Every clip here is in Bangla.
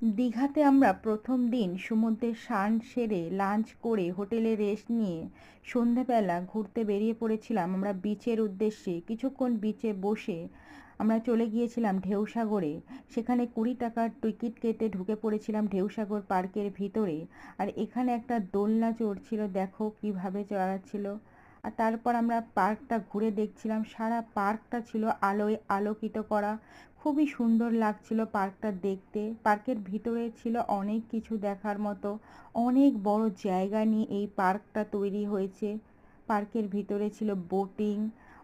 দীঘাতে আমরা প্রথম দিন সমুদ্রে স্নান সেরে লাঞ্চ করে হোটেলে রেস্ট নিয়ে সন্ধেবেলা ঘুরতে বেরিয়ে পড়েছিলাম আমরা বিচের উদ্দেশ্যে। কিছুক্ষণ বিচে বসে আমরা চলে গিয়েছিলাম ঢেউসাগরে। সেখানে 20 টাকার টিকিট কেটে ঢুকে পড়েছিলাম ঢেউসাগর পার্কের ভিতরে। আর এখানে একটা দোলনা চড়ছিল, দেখো কিভাবে চড়াচ্ছিল। আর তারপর আমরা পার্কটা ঘুরে দেখছিলাম, সারা পার্কটা ছিল আলোয় আলোকিত করা। খুবই সুন্দর লাগছিল পার্কটা দেখতে। পার্কের ভিতরে ছিল অনেক কিছু দেখার মতো। অনেক বড় জায়গা নিয়ে এই পার্কটা তৈরি হয়েছে। পার্কের ভিতরে ছিল বোটিং,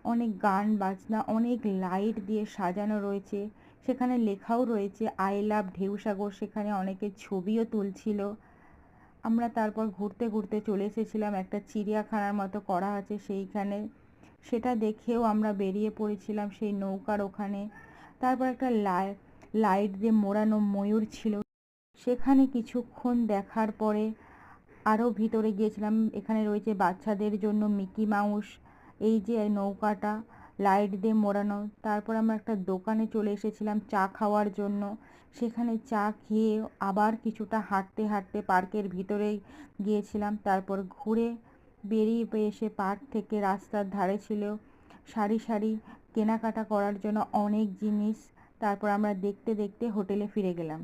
অনেক গান বাজনা, অনেক লাইট দিয়ে সাজানো রয়েছে। সেখানে লেখাও রয়েছে আই লাভ ঢেউসাগর। সেখানে অনেকে ছবিও তুলছিল। আমরা তারপর ঘুরতে ঘুরতে চলে এসেছিলাম একটা চিড়িয়াখানার মতো করা আছে সেইখানে। সেটা দেখেও আমরা বেরিয়ে পড়েছিলাম সেই নৌকার ওখানে। তারপর একটা লাইট দিয়ে মোড়ানো ময়ূর ছিল, সেখানে কিছুক্ষণ দেখার পরে আরও ভিতরে গিয়েছিলাম। এখানে রয়েছে বাচ্চাদের জন্য মিকি মাউস, এই যে নৌকাটা লাইট দিয়ে মোড়ানো। তারপর আমরা একটা দোকানে চলে এসেছিলাম চা খাওয়ার জন্য। সেখানে চা খেয়ে আবার কিছুটা হাঁটতে হাঁটতে পার্কের ভিতরে গিয়েছিলাম। তারপর ঘুরে বেরিয়ে এসে পার্ক থেকে রাস্তার ধারে ছিল সারি সারি কেনাকাটা করার জন্য অনেক জিনিস। তারপর আমরা দেখতে দেখতে হোটেলে ফিরে গেলাম।